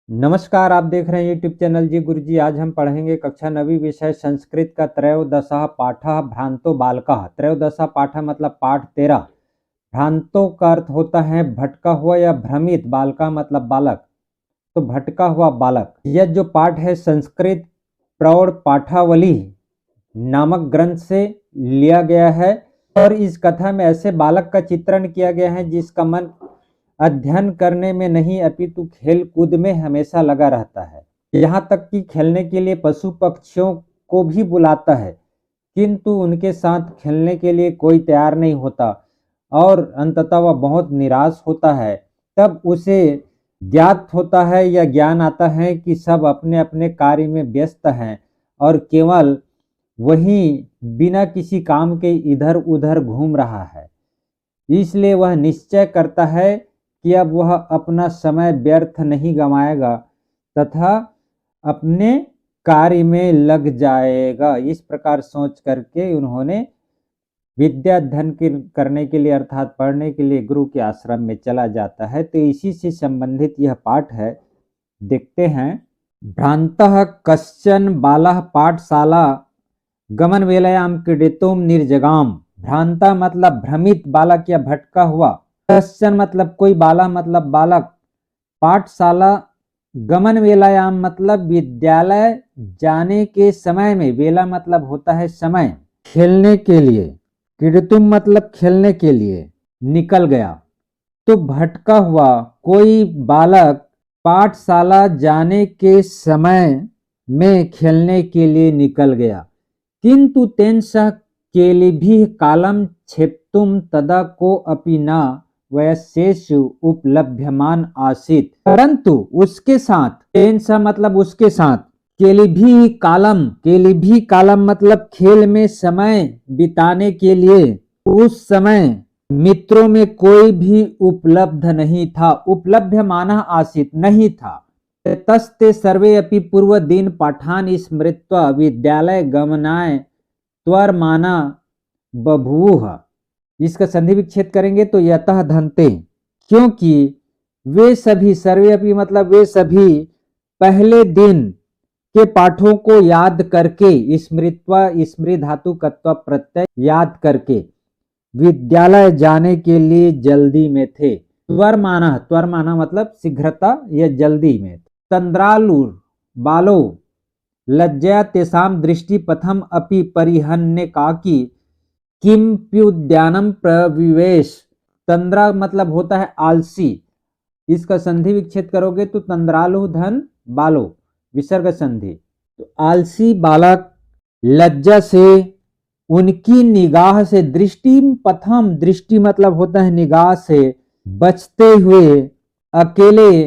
नमस्कार, आप देख रहे हैं यूट्यूब चैनल जी गुरुजी। आज हम पढ़ेंगे कक्षा 9वीं विषय संस्कृत का त्रयोदशः पाठः भ्रांतो बालकः। त्रयोदशः पाठः मतलब पाठ 13। भ्रांतो का अर्थ होता है भटका हुआ या भ्रमित, बालका मतलब बालक, तो भटका हुआ बालक। यह जो पाठ है संस्कृत प्रौढ़ पाठावली नामक ग्रंथ से लिया गया है और इस कथा में ऐसे बालक का चित्रण किया गया है जिसका मन अध्ययन करने में नहीं अपितु खेल कूद में हमेशा लगा रहता है। यहाँ तक कि खेलने के लिए पशु पक्षियों को भी बुलाता है, किंतु उनके साथ खेलने के लिए कोई तैयार नहीं होता और अंततः वह बहुत निराश होता है। तब उसे ज्ञात होता है या ज्ञान आता है कि सब अपने अपने कार्य में व्यस्त हैं और केवल वही बिना किसी काम के इधर उधर घूम रहा है। इसलिए वह निश्चय करता है कि अब वह अपना समय व्यर्थ नहीं गंवाएगा तथा अपने कार्य में लग जाएगा। इस प्रकार सोच करके उन्होंने विद्या अध्ययन करने के लिए अर्थात पढ़ने के लिए गुरु के आश्रम में चला जाता है। तो इसी से संबंधित यह पाठ है, देखते हैं। भ्रांतः कश्चन बालः पाठशाला गमन वेलायां क्रीडितुम निर्जगाम। भ्रांता मतलब भ्रमित बालक या भटका हुआ, कश्चन मतलब कोई, बाला मतलब बालक, पाठशाला गमन वेलायाम मतलब विद्यालय जाने के समय में, वेला मतलब होता है समय, खेलने के लिए, क्रीडितुम मतलब खेलने के लिए, निकल गया। तो भटका हुआ कोई बालक पाठशाला जाने के समय में खेलने के लिए निकल गया, किंतु तेन सह केलिभिः कालम क्षेप्तुम तदा को अपि न वयस्येषु उपलभ्यमान आसीत्। परंतु उसके साथ, तेन सह मतलब उसके साथ, केलिभिः कालम, केलिभिः कालम मतलब खेल में समय बिताने के लिए उस समय मित्रों में कोई भी उपलब्ध नहीं था। उपलभ्यमानः आसीत् नहीं था। तस्ते सर्वे अपि पूर्व दिन पाठान स्मृत्वा विद्यालय गमनाय त्वरमाना बभूव। इसका संधि विच्छेद करेंगे तो यतः धन्ते, क्योंकि वे सभी, सर्वे अपि मतलब वे सभी, पहले दिन के पाठों को याद करके, स्मृत्वा स्मृति धातु कत्व प्रत्यय याद करके विद्यालय जाने के लिए जल्दी में थे। त्वरमाना, त्वरमाना मतलब शीघ्रता या जल्दी में। तंद्रालुर बालो लज्जया तेषाम दृष्टि पथम अपि परिहन्य काकी किंप्युद्यानम प्रविवेश। तंद्रा मतलब होता है आलसी, इसका संधि विच्छेद करोगे तो तंद्रालु धन बालो विसर्ग संधि। तो आलसी बालक लज्जा से, उनकी निगाह से, दृष्टि पथम, दृष्टि मतलब होता है निगाह से बचते हुए अकेले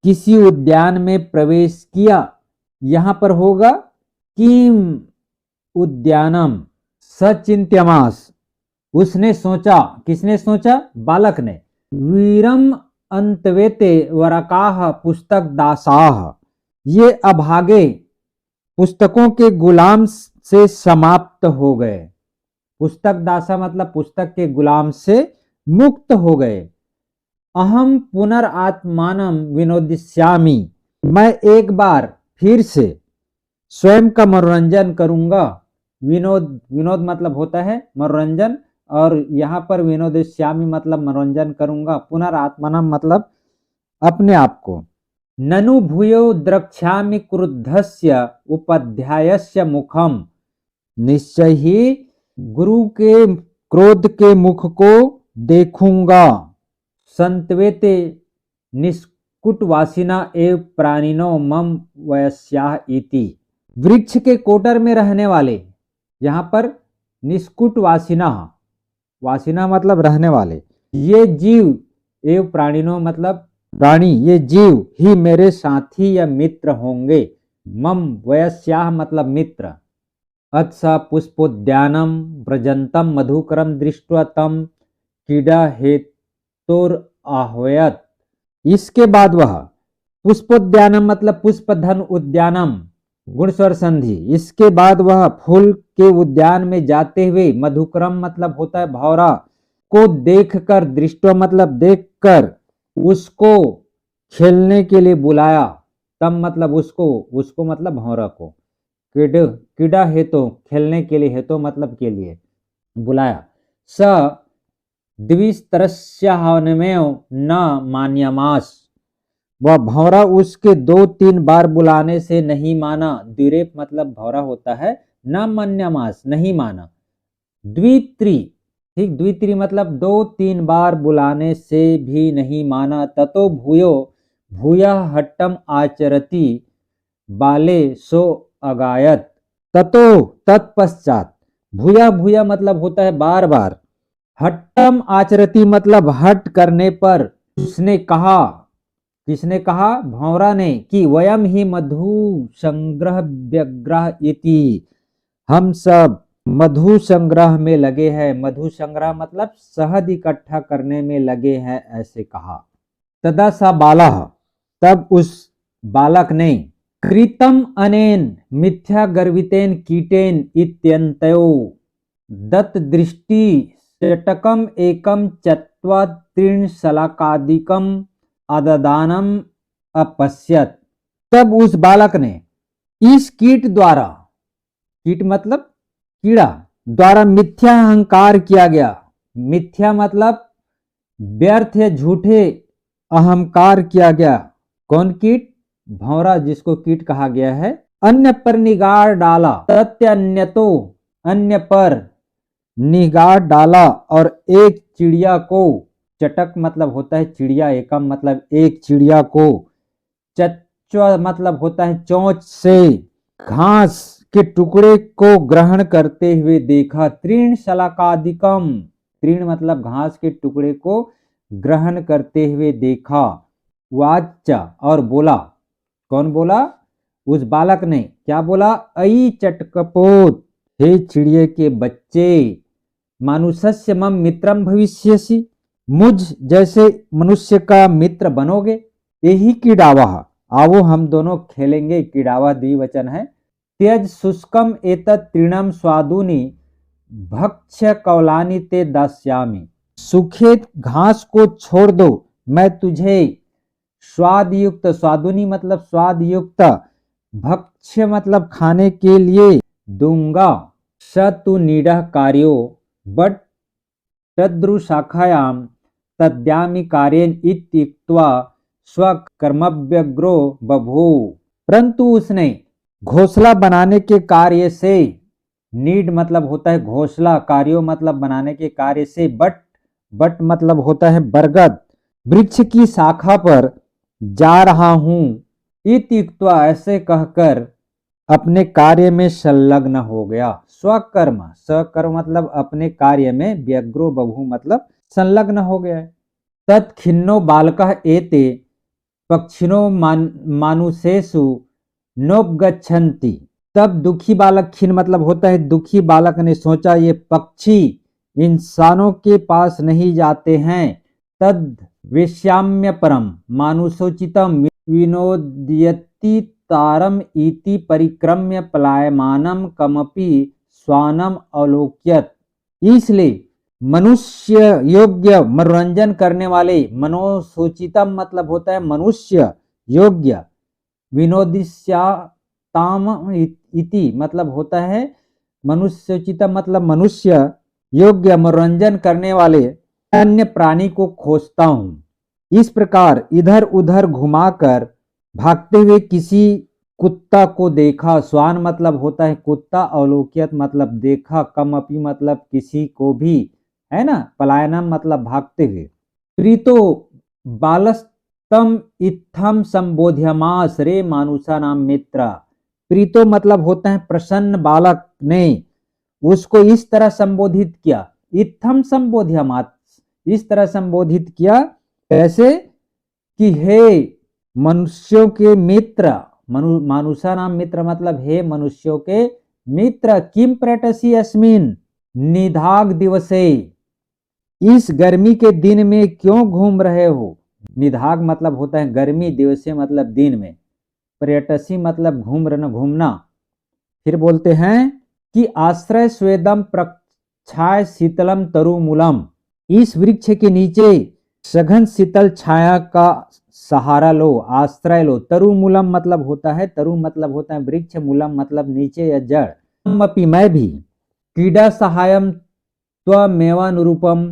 किसी उद्यान में प्रवेश किया। यहां पर होगा किम उद्यानम सचिंत्यमास, उसने सोचा, किसने सोचा? बालक ने। वीरम अंतवेते वरकाह पुस्तक दासाह, ये अभागे पुस्तकों के गुलाम से समाप्त हो गए। पुस्तक दासा मतलब पुस्तक के गुलाम से मुक्त हो गए। अहम पुनरात्मानम विनोदिष्यामि, मैं एक बार फिर से स्वयं का मनोरंजन करूंगा। विनोद, विनोद मतलब होता है मनोरंजन, और यहाँ पर विनोदिष्यामि मतलब मनोरंजन करूंगा। पुनरात्मानम मतलब अपने आप को। ननु भूयो द्रक्ष्यामि क्रुद्धस्य उपाध्यायस्य मुखम, निश्चय ही गुरु के क्रोध के मुख को देखूंगा। संतवेते निष्कुटवासिना एव प्राणिनो मम वयस्याः इति। वृक्ष के कोटर में रहने वाले, यहाँ पर निष्कुटवासिना, वासिना मतलब रहने वाले, ये जीव, एव प्राणिनो मतलब प्राणी, ये जीव ही मेरे साथी या मित्र होंगे। मम वयस्याः मतलब मित्र। अत्स पुष्पोद्यानम व्रजंतम मधुकरम दृष्ट्वा तम क्रीडा हेतुर आह्वयत। इसके बाद वह पुष्पोद्यानम मतलब पुष्पधन उद्यानम, गुण स्वर संधि। इसके बाद वह फूल के उद्यान में जाते हुए, मधुकरम मतलब होता है भौरा, को देखकर, दृष्टवा मतलब देखकर, उसको खेलने के लिए बुलाया। तम मतलब उसको, उसको मतलब भौरा को, किड किडा हेतु खेलने के लिए, हेतु मतलब के लिए बुलाया। स द्विस्तरस्याहनमेव न मान्यमास, वह भौरा उसके 2-3 बार बुलाने से नहीं माना। द्विरेप मतलब भौरा होता है, न मान्यमास नहीं माना। द्वित्री, ठीक, द्वित्री मतलब 2-3 बार बुलाने से भी नहीं माना। ततो भूयो भूयः हट्टम आचरति बाले सो अगायत, ततो तत्पश्चात, भूया भूया मतलब होता है बार बार, हट्टम आचरति मतलब हट करने पर उसने कहा, किसने कहा, भौरा ने, कि वयम ही मधु संग्रह व्यग्रह इति, हम सब मधु संग्रह में लगे हैं। मधु संग्रह मतलब शहद इकट्ठा करने में लगे हैं, ऐसे कहा। तदा सा बालः, तब उस बालक ने, कृतम अनेन मिथ्या गर्वितेन कीटेन इत्यन्तयो दत्त दृष्टि चटकम एकम चत्वा तीर्ण शलाकादिकम अददानम अपश्यत, तब उस बालक ने इस कीट द्वारा, कीट मतलब कीड़ा, द्वारा मिथ्या अहंकार किया गया। मिथ्या मतलब व्यर्थ या झूठे अहंकार किया गया। कौन कीट, भौरा जिसको कीट कहा गया है। अन्य पर निगार डाला, तत्यन्यतो, अन्य पर निगार डाला, और एक चिड़िया को, चटक मतलब होता है चिड़िया, एकम मतलब एक चिड़िया को, चच्वा मतलब होता है चोंच से घास के टुकड़े को ग्रहण करते हुए देखा। तीर्ण शलाकादिकम, तीर्ण मतलब घास के टुकड़े को ग्रहण करते हुए देखा। वाचा और बोला, कौन बोला, उस बालक ने क्या बोला, अई चटकपोत, हे चिड़िए के बच्चे, मानुषस्य मम मित्रम भविष्यसि, मुझ जैसे मनुष्य का मित्र बनोगे। यही कीड़ावाह, आओ हम दोनों खेलेंगे। कीड़ावाह द्विवचन है। त्यज शुष्कम एतत् तृणम स्वादुनि भक्ष्य कौलानि ते दास्यामि, सूखे घास को छोड़ दो, मैं तुझे स्वाद युक्त, स्वादुनि मतलब स्वाद युक्त, भक्ष्य मतलब खाने के लिए दूंगा। स तु नीडः कार्यो बट तद्रुशाखायां तद्यामि कार्येन इत्युक्त्वा स्वकर्मव्यग्रो बभूव, परंतु उसने घोंसला बनाने के कार्य से, नीड मतलब होता है घोंसला, कार्यो मतलब बनाने के कार्य से, बट मतलब होता है बरगद वृक्ष की शाखा पर जा रहा हूं। इत्युक्त्वा ऐसे कहकर अपने कार्य में संलग्न हो गया। स्वकर्म, सकर्म मतलब अपने कार्य में, व्यग्रो बभू मतलब संलग्न हो गया। तत्खिन्नो बालकः एते पक्षिणो मानुषेषु नोपगच्छन्ति, तब दुखी बालक, खिन मतलब होता है दुखी बालक ने सोचा ये पक्षी इंसानों के पास नहीं जाते हैं। तद वेश्याम्य परम मानुषोचितम विनोदयति तारम इति परिक्रम्य पलायमानम कमपि स्वानम अवलोक्यत, इसलिए मनुष्य योग्य मनोरंजन करने वाले, मनोसूचितम मतलब होता है मनुष्य योग्य, विनोदिष्याताम इति मतलब होता है मनुष्योचितम मतलब मनुष्य योग्य मनोरंजन करने वाले अन्य प्राणी को खोजता हूं। इस प्रकार इधर उधर घुमाकर भागते हुए किसी कुत्ता को देखा। स्वान मतलब होता है कुत्ता, अवलोकियत मतलब देखा, कमअपि मतलब किसी को भी, है ना, पलायनम मतलब भागते हुए। प्रीतो बालस्तम इत्थम संबोध्यमास रे मानुषा नाम मित्र, प्रीतो मतलब होता है प्रसन्न बालक ने उसको इस तरह संबोधित किया। इत्थम संबोध्यमास, इस तरह संबोधित किया, कैसे, कि हे मनुष्यों के मित्र, मानुषा नाम मित्र मतलब हे मनुष्यों के मित्र, किम प्रटसी अस्मिन निधाग दिवसे, इस गर्मी के दिन में क्यों घूम रहे हो। निधाग मतलब होता है गर्मी, दिवसे मतलब दिन में, पर्यटसी मतलब घूमना। फिर बोलते हैं कि आश्रय स्वेदम प्रक्षाय शीतलम तरुमूलम, इस वृक्ष के नीचे सघन शीतल छाया का सहारा लो, आश्रय लो। तरुमूलम मतलब होता है, तरु मतलब होता है वृक्ष, मूलम मतलब नीचे या जड़। अपि मैं भी क्रीडा सहायम त्वमेवानुरूपम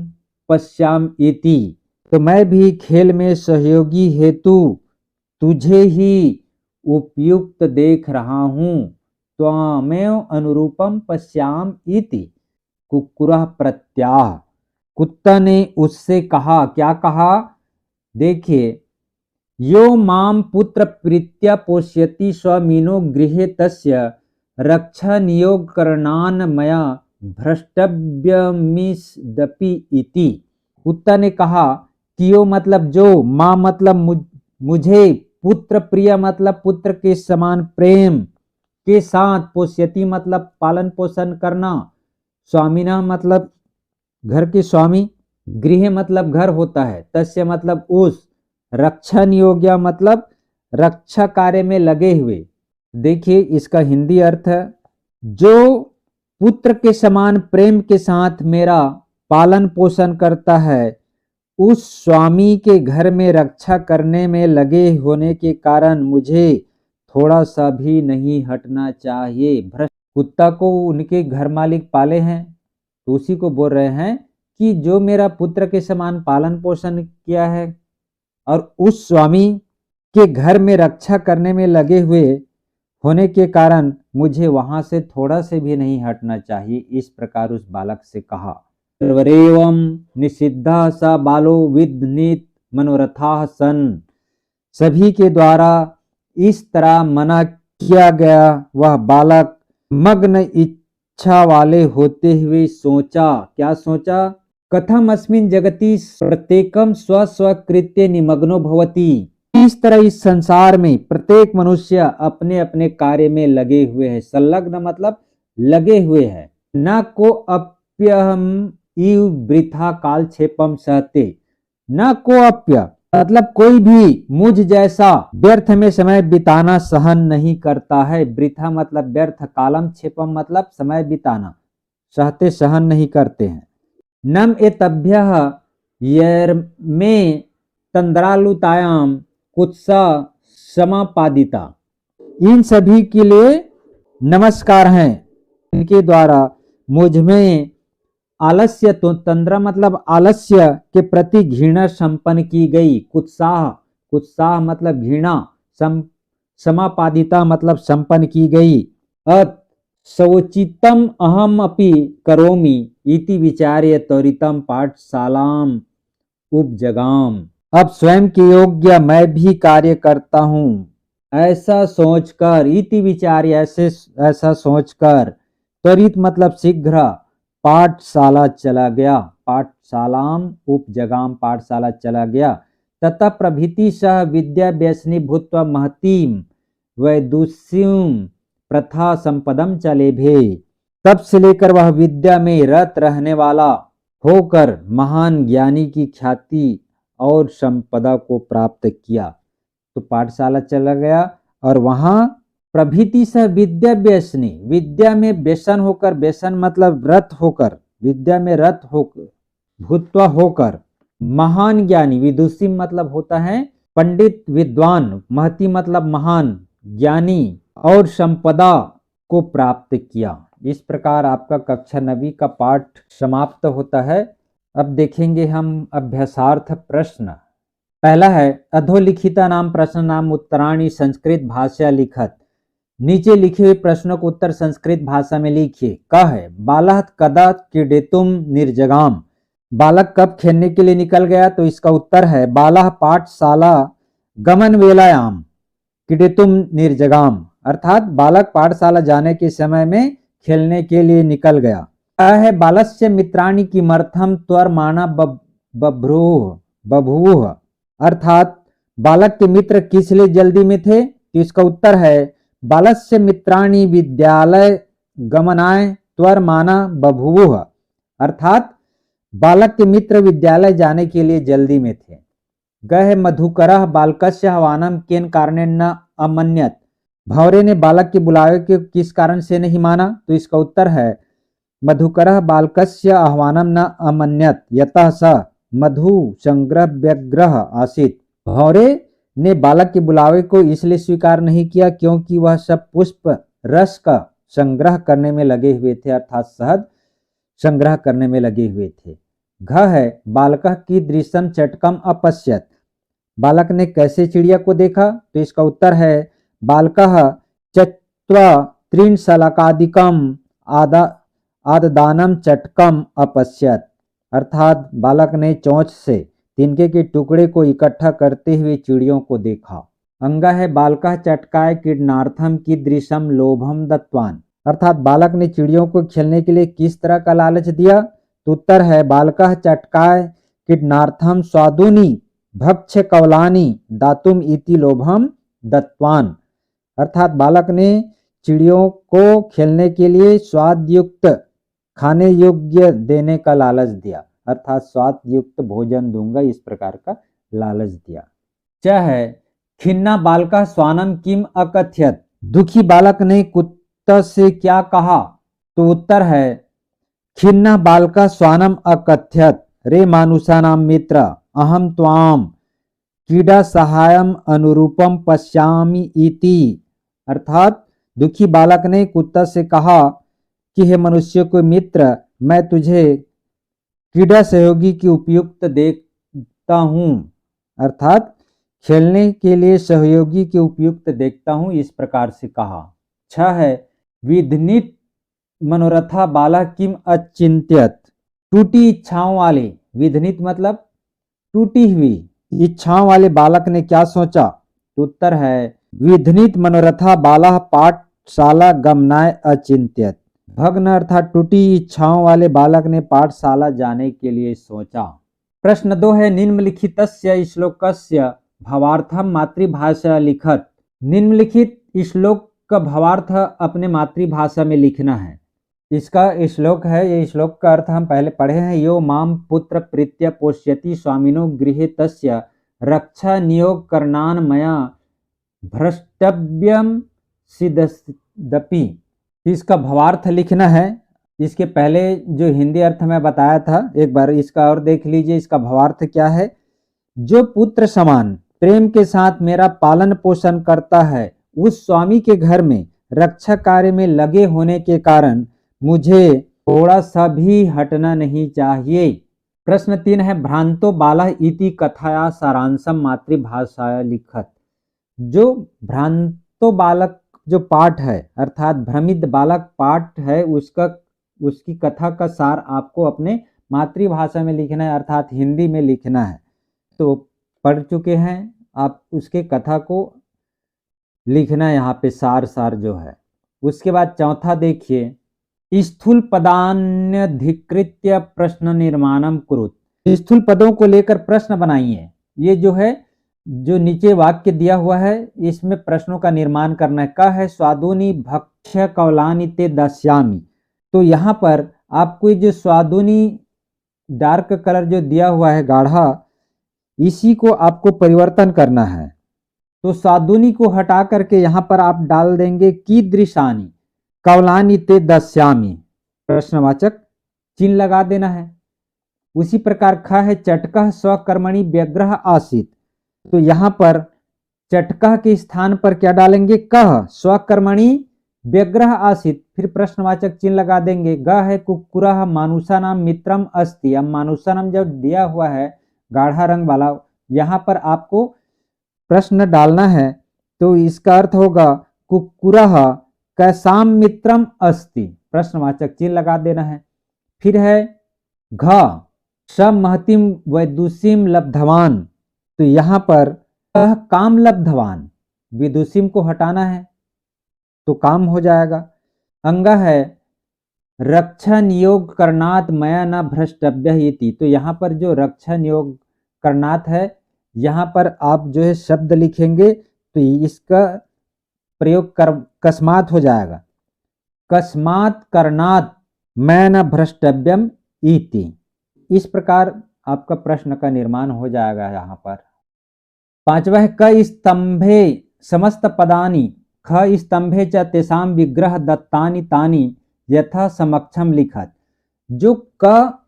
पश्याम इति, तो मैं भी खेल में सहयोगी हेतु तुझे ही उपयुक्त देख रहा हूँ। त्वमेव अनुरूपम पश्याम इति कुक्कुरः प्रत्याह, कुत्ता ने उससे कहा। क्या कहा? देखिए, यो माम पुत्र प्रीत्या पोष्यति स्वमीनो गृहे तस्य रक्षा नियोग करणान मया भ्रष्टव्यमिदपि इति। कुत्ता ने कहा कि यो मतलब जो, मां मतलब मुझे, पुत्र प्रिय मतलब पुत्र के समान प्रेम के साथ, पोष्यति मतलब पालन पोषण करना, स्वामिना मतलब घर के स्वामी, गृह मतलब घर होता है, तस्य मतलब उस, रक्षा नियोग्य मतलब रक्षा कार्य में लगे हुए। देखिए इसका हिंदी अर्थ है, जो पुत्र के समान प्रेम के साथ मेरा पालन पोषण करता है, उस स्वामी के घर में रक्षा करने में लगे होने के कारण मुझे थोड़ा सा भी नहीं हटना चाहिए। भ्रष्ट कुत्ता को उनके घर मालिक पाले हैं, तो उसी को बोल रहे हैं कि जो मेरा पुत्र के समान पालन पोषण किया है और उस स्वामी के घर में रक्षा करने में लगे हुए होने के कारण मुझे वहां से थोड़ा से भी नहीं हटना चाहिए। इस प्रकार उस बालक से कहा। सर्वरेवं निषिद्धः स बालो विदनीत मनोरथाः सन, सभी के द्वारा इस तरह मना किया गया वह बालक मग्न इच्छा वाले होते हुए सोचा। क्या सोचा? कथम अस्मिन् जगति प्रत्येकम स्व स्वकृत्य निमग्नो भवति, इस तरह इस संसार में प्रत्येक मनुष्य अपने अपने कार्य में लगे हुए है। संलग्न मतलब लगे हुए है। न को अप्यहम इव वृथा कालक्षेपम सहते, न को अप्य मतलब कोई भी मुझ जैसा व्यर्थ में समय बिताना सहन नहीं करता है। वृथा मतलब व्यर्थ, कालम क्षेपम मतलब समय बिताना, सहते सहन नहीं करते हैं। नम एतभ्यः यर्मे तंद्रालुतायाम कुत्सा समापादिता, इन सभी के लिए नमस्कार हैं, इनके द्वारा मुझ में आलस्य, तो तंद्रा मतलब आलस्य के प्रति घृणा संपन्न की गई। कुत्साह, कुत्साह मतलब घृणा, समापादिता मतलब संपन्न की गई। अत सवोचितम अहम अपि करोमि इति विचार्य त्वरितम पाठशालाम उपजगाम, अब स्वयं के योग्य मैं भी कार्य करता हूँ, ऐसा सोचकर, इति विचार्य ऐसा सोचकर, त्वरित मतलब शीघ्र, पाठशाला चला गया। पाठशालाम उपजगाम, पाठशाला चला गया। ततः प्रभृति सह विद्या व्यसनी भूत्वा महतीम वैदुष्यम प्रथा संपदम चलेभे, तब से लेकर वह विद्या में रत रहने वाला होकर महान ज्ञानी की ख्याति और संपदा को प्राप्त किया। तो पाठशाला चला गया और वहां प्रभृति से विद्या व्यसनी, विद्या में व्यसन होकर, व्यसन मतलब रत होकर, विद्या में रत होकर, भूत्वा होकर, महान ज्ञानी, विदुषी मतलब होता है पंडित विद्वान, महती मतलब महान ज्ञानी, और संपदा को प्राप्त किया। इस प्रकार आपका कक्षा 9वीं का पाठ समाप्त होता है। अब देखेंगे हम अभ्यासार्थ प्रश्न। पहला है अधोलिखिता नाम प्रश्न नाम उत्तराणी संस्कृत भाषा लिखत, नीचे लिखे हुए प्रश्नों को उत्तर संस्कृत भाषा में लिखिए। क है बालः कदा क्रीडितुम निर्जगाम, बालक कब खेलने के लिए निकल गया? तो इसका उत्तर है बालः पाठशाला गमन वेलायाम क्रीडितुम निर्जगाम, अर्थात बालक पाठशाला जाने के समय में खेलने के लिए निकल गया। है बालस्य मित्राणि किमर्थम त्वरमाना बभूव, अर्थात बालक के मित्र किस लिए जल्दी में थे? तो इसका उत्तर है बालस्य मित्राणि विद्यालय गमनाय त्वरमाना बभूव, अर्थात बालक के मित्र विद्यालय जाने के लिए जल्दी में थे। गह मधुकरः बालकस्य आह्वानं केन कारणेन न अमन्यत, भंवरे ने बालक के बुलावे के किस कारण से नहीं माना? तो इसका उत्तर है मधुकरः बालकस्य आह्वानं न अमन्यत यतः स मधु संग्रह व्यग्रह आसीत, भंवरे ने बालक के बुलावे को इसलिए स्वीकार नहीं किया क्योंकि वह सब पुष्प रस का संग्रह करने में लगे हुए थे, अर्थात शहद संग्रह करने में लगे हुए थे। घ है बालकः कीदृशं चटकम अपश्यत, बालक ने कैसे चिड़िया को देखा? तो इसका उत्तर है बालकः चत्वा त्रीन् शलाकादिकम् आददानं चटकम अपश्यत, अर्थात बालक ने चोंच से तिनके के टुकड़े को इकट्ठा करते हुए चिड़ियों को देखा। अंगा है बालकः चटकाय क्रीडनार्थम कीदृशं लोभम दत्तवान, अर्थात बालक ने चिड़ियों को खेलने के लिए किस तरह का लालच दिया? तो उत्तर है बालकः चटकाय क्रीडनार्थम स्वादुनि भक्ष्य कवलानि दातुम इति लोभम दत्तवान, अर्थात बालक ने चिड़ियों को खेलने के लिए स्वाद युक्त खाने योग्य देने का लालच दिया, अर्थात स्वाद युक्त भोजन दूंगा इस प्रकार का लालच दिया। च है खिन्ना बालका स्वानम किम अकथयत, दुखी बालक ने कुत्ता से क्या कहा? तो उत्तर है खिन्ना बालका स्वानम अकथयत रे मानुषानाम मित्र अहम त्वाम कीड़ा सहायम अनुरूपम पश्यामि इति, अर्थात दुखी बालक ने कुत्ता से कहा कि हे मनुष्य को मित्र, मैं तुझे कीड़ा सहयोगी की उपयुक्त देखता हूँ, अर्थात खेलने के लिए सहयोगी के उपयुक्त देखता हूँ, इस प्रकार से कहा। 6 है विधनित मनोरथा बालक किम अचिंत्यत, टूटी इच्छाओं वाले, विधनित मतलब टूटी हुई इच्छाओं वाले बालक ने क्या सोचा? तो उत्तर है विधनित मनोरथा बालः पाठशाला गमनाय अचिंत्यत, भग्न अर्थात टूटी इच्छाओं वाले बालक ने पाठशाला जाने के लिए सोचा। प्रश्न 2 है निम्नलिखितस्य श्लोकस्य भावार्थम मातृभाषा लिखत, निम्नलिखित श्लोक का भावार्थ अपने मातृभाषा में लिखना है। इसका श्लोक है, ये श्लोक का अर्थ हम पहले पढ़े हैं। यो माम पुत्र प्रीत्य पोष्यति स्वामिनो गृहे तस्य रक्षा नियोग करनान मया भ्रष्टव्यम सिदपि, इसका भावार्थ लिखना है। इसके पहले जो हिंदी अर्थ में बताया था, एक बार इसका और देख लीजिए। इसका भावार्थ क्या है? जो पुत्र समान प्रेम के साथ मेरा पालन पोषण करता है, उस स्वामी के घर में रक्षा कार्य में लगे होने के कारण मुझे थोड़ा सा भी हटना नहीं चाहिए। प्रश्न 3 है भ्रांतो बालः इति कथाया सारांशम मातृभाषाया लिखत, जो भ्रांतो बालक जो पाठ है अर्थात भ्रमित बालक पाठ है, उसकी कथा का सार आपको अपने मातृभाषा में लिखना है, अर्थात हिंदी में लिखना है। तो पढ़ चुके हैं आप, उसके कथा को लिखना है यहाँ पे सार जो है। उसके बाद चौथा देखिए, स्थूल पदान्यधिकृत्य प्रश्न निर्माणम कुरुत, स्थूल पदों को लेकर प्रश्न बनाइए। ये जो है, जो नीचे वाक्य दिया हुआ है, इसमें प्रश्नों का निर्माण करना है। का है स्वादुनी भक्ष्य कौलानी ते दस्यामी, तो यहाँ पर आपको जो स्वादुनी डार्क कलर जो दिया हुआ है गाढ़ा, इसी को आपको परिवर्तन करना है। तो स्वादुनी को हटा करके यहाँ पर आप डाल देंगे कीदृशानी कौलानी ते दस्यामी, प्रश्नवाचक चिन्ह लगा देना है। उसी प्रकार ख है चटकः स्वकर्मणि व्यग्रह आसीत, तो यहाँ पर चटकः के स्थान पर क्या डालेंगे? कह स्वकर्मणि व्यग्रह आसीत, फिर प्रश्नवाचक चिन्ह लगा देंगे। ग है कुक्कुरः मानुषानाम मित्रम अस्ति, अब मानुषानाम जब दिया हुआ है गाढ़ा रंग वाला, यहाँ पर आपको प्रश्न डालना है, तो इसका अर्थ होगा कुक्कुरः कैसाम मित्रम अस्ति, प्रश्नवाचक चिन्ह लगा देना है। फिर है घ सब महतिम वैदुषीम लब्धवान, तो यहाँ पर काम लब्धवान, विदुषीम को हटाना है तो काम हो जाएगा। अंग है रक्षा नियोग करनात मया न भ्रष्टव्य इति, तो यहाँ पर जो रक्षा नियोग करनात है, यहाँ पर आप जो है शब्द लिखेंगे तो इसका प्रयोग कस्मात हो जाएगा। कस्मात करनात मैं न भ्रष्टव्यम इति, इस प्रकार आपका प्रश्न का निर्माण हो जाएगा। यहाँ पर 5वां है क स्तंभे समस्त पदानि ख स्तंभे च तेषां विग्रह दत्तानि तानि यथा समक्षम लिखत, जो क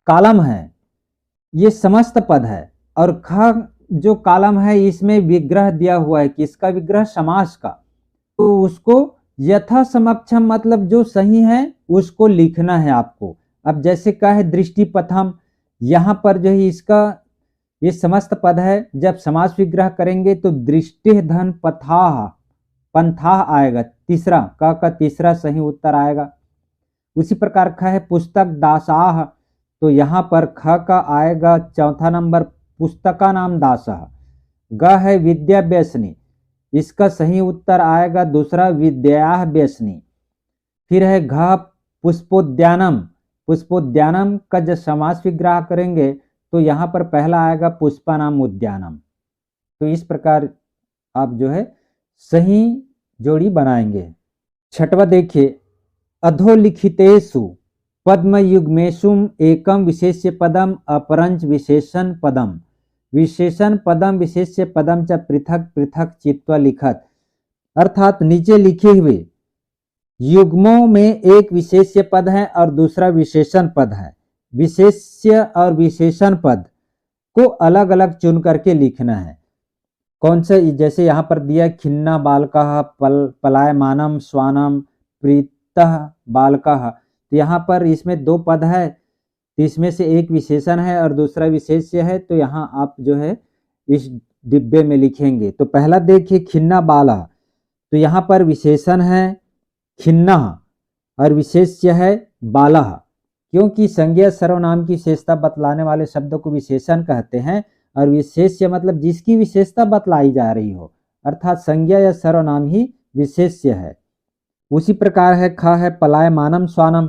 कालम है ये समस्त पद है और ख जो कॉलम है इसमें विग्रह दिया हुआ है, किसका विग्रह? समास का। तो उसको यथा समक्षम मतलब जो सही है उसको लिखना है आपको। अब जैसे क्या है दृष्टिपथम, यहाँ पर जो है इसका ये समस्त पद है, जब समास विग्रह करेंगे तो दृष्टि धन पथाह पंथाह आएगा, तीसरा का तीसरा सही उत्तर आएगा। उसी प्रकार ख है पुस्तक दासाह, तो यहाँ पर ख का आएगा चौथा नंबर पुस्तका नाम दासः। ग है विद्या व्यसनी, इसका सही उत्तर आएगा दूसरा विद्या व्यसनी। फिर है घ पुष्पोद्यानम, पुष्पोद्यानम का जब समास विग्रह करेंगे तो यहाँ पर पहला आएगा पुष्पानाम उद्यानम। तो इस प्रकार आप जो है सही जोड़ी बनाएंगे। छठवा देखिए, अधोलिखितेषु पद्मयुग्मेषु एकम विशेष्य पदम अपरंच विशेषण पदम, विशेषण पदम विशेष्य पदम च पृथक पृथक चित्वा लिखत। अर्थात नीचे लिखे हुए युग्मों में एक विशेष्य पद है और दूसरा विशेषण पद है। विशेष्य और विशेषण पद को अलग अलग चुन करके लिखना है। कौन से? जैसे यहाँ पर दिया खिन्ना बालकः पलायमानम श्वानम प्रीतः बालकः, तो यहाँ पर इसमें दो पद है, तो इसमें से एक विशेषण है और दूसरा विशेष्य है, तो यहाँ आप जो है इस डिब्बे में लिखेंगे। तो पहला देखिए खिन्ना बाला, तो यहाँ पर विशेषण है खिन्ना और विशेष्य है बाला, क्योंकि संज्ञा सर्वनाम की विशेषता बतलाने वाले शब्दों को विशेषण कहते हैं और विशेष्य मतलब जिसकी विशेषता बतलाई जा रही हो, अर्थात संज्ञा या सर्वनाम ही विशेष्य है। उसी प्रकार है ख है पलायमानम श्वानम,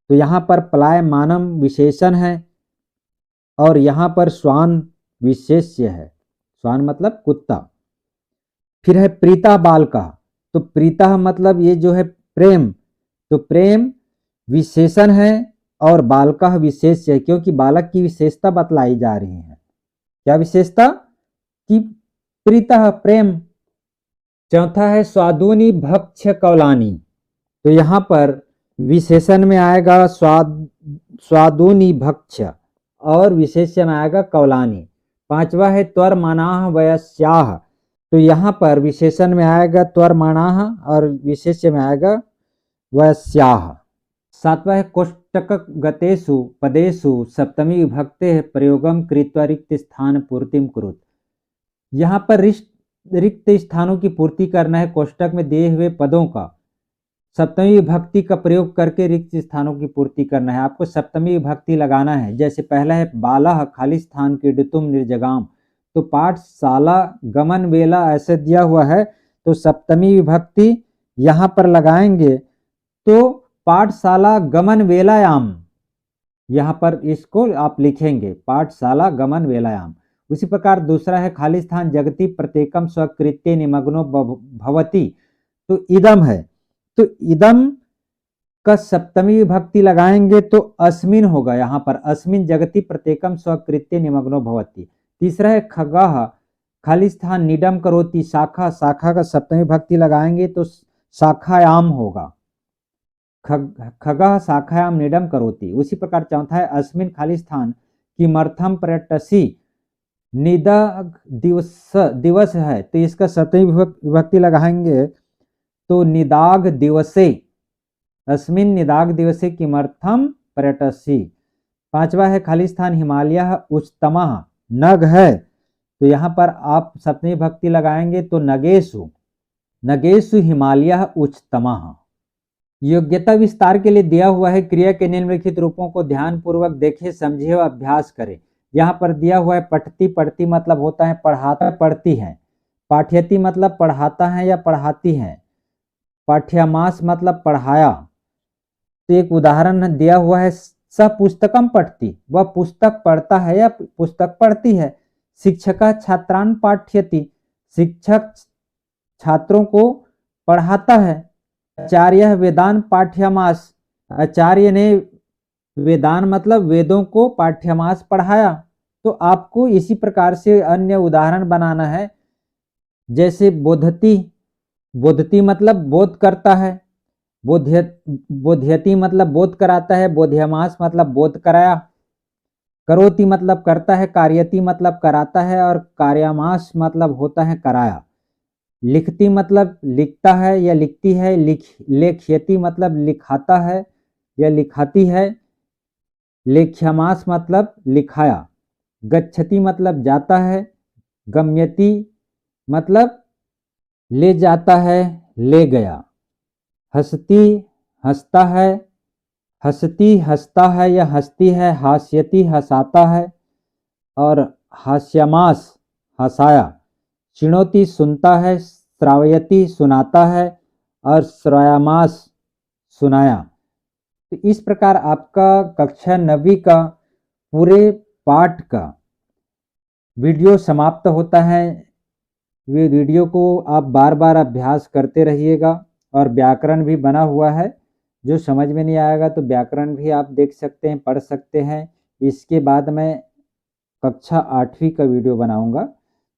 तो यहाँ पर पलायमानम विशेषण है और यहाँ पर श्वान विशेष्य है, श्वान मतलब कुत्ता। फिर है प्रीता बालका, तो प्रीता मतलब ये जो है प्रेम, तो प्रेम विशेषण है और बालका विशेष्य है, क्योंकि बालक की विशेषता बतलाई जा रही है। क्या विशेषता? कि प्रीता प्रेम। चौथा है स्वादुनी भक्ष कौलानी, तो यहाँ पर विशेषण में आएगा स्वादुनी भक्ष और विशेष्य में आएगा कौलानी। पांचवा है त्वरमानाह वयस्याह, तो यहाँ पर विशेषण में आएगा त्वरमानाह और विशेष्य में आएगा वयस्याह। सातवां है कोष्टक गतेषु पदेषु सप्तमी विभक्ते प्रयोगम कृत्वा रिक्त स्थान पूर्तिम कुरुत। यहाँ पर रिक्त स्थानों की पूर्ति करना है, कोष्टक में दिए हुए पदों का सप्तमी विभक्ति का प्रयोग करके रिक्त स्थानों की पूर्ति करना है। आपको सप्तमी विभक्ति लगाना है। जैसे पहला है बाला खाली स्थान क्रीडितुम निर्जगाम, तो पाठशाला गमन वेला ऐसे दिया हुआ है, तो सप्तमी विभक्ति यहाँ पर लगाएंगे तो पाठशाला गमन वेलायाम, यहाँ पर इसको आप लिखेंगे पाठशाला गमन वेलायाम। उसी प्रकार दूसरा है खाली स्थान जगति प्रत्येकम स्वकृत्य निमग्नो भवति, तो इदम है, तो इदम का सप्तमी विभक्ति लगाएंगे तो अस्मिन होगा, यहाँ पर अस्मिन जगति प्रत्येकम स्वकृत्य निमग्नो भवति। तीसरा है खगः खाली स्थान निडम करोति शाखा, शाखा का सप्तमी विभक्ति लगाएंगे तो शाखायाम होगा, खगः शाखायाम निडम करोति। उसी प्रकार चौथा है अस्मिन खाली स्थान किमर्थम पर्यटसी निदाग दिवस है, तो इसका सप्तमी विभक्ति लगाएंगे तो निदाग दिवसे, अस्मिन निदाग दिवसे किमर्थम पर्यटसी। पांचवा है खाली स्थान हिमालय उच्चतमः नग है, तो यहाँ पर आप सप्तमी विभक्ति लगाएंगे तो नगेशु, नगेशु हिमालय उच्चतमः। योग्यता विस्तार के लिए दिया हुआ है क्रिया के निम्नलिखित रूपों को ध्यान पूर्वक देखें, समझे और अभ्यास करें। यहाँ पर दिया हुआ है पठती, पढ़ती मतलब होता है पढ़ाता पढ़ती है, पाठ्यती मतलब पढ़ाता है या पढ़ाती है, पाठ्यमास मतलब पढ़ाया। तो एक उदाहरण दिया हुआ है स पुस्तकम पठती, वह पुस्तक पढ़ता है या पुस्तक पढ़ती है। शिक्षका छात्रान पाठ्यति, शिक्षक छात्रों को पढ़ाता है। आचार्य वेदान पाठ्यमास, आचार्य ने वेदान मतलब वेदों को पाठ्यमास पढ़ाया। तो आपको इसी प्रकार से अन्य उदाहरण बनाना है, जैसे बोधती, बोधती मतलब बोध करता है, बोध्यति मतलब बोध कराता है, बोध्यमास मतलब बोध कराया। करोति मतलब करता है, कार्यति मतलब कराता है और कार्यामास मतलब होता है कराया। लिखती मतलब लिखता है या लिखती है, लेख्यति मतलब लिखाता है या लिखाती है, लेख्यामास मतलब लिखाया। गच्छति मतलब जाता है, गम्यति मतलब ले जाता है, ले गया। हंसती हंसता है, हंसती हंसता है या हंसती है, हास्यति हंसाता है और हास्यमास हंसाया। चिणोति सुनता है, श्रावयति सुनाता है और श्रायामास सुनाया। तो इस प्रकार आपका कक्षा 9वीं का पूरे पाठ का वीडियो समाप्त होता है। ये वीडियो को आप बार बार अभ्यास करते रहिएगा और व्याकरण भी बना हुआ है। जो समझ में नहीं आएगा तो व्याकरण भी आप देख सकते हैं, पढ़ सकते हैं। इसके बाद मैं कक्षा 8वीं का वीडियो बनाऊंगा।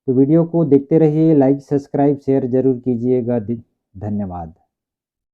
तो वीडियो को देखते रहिए, लाइक सब्सक्राइब शेयर जरूर कीजिएगा। धन्यवाद।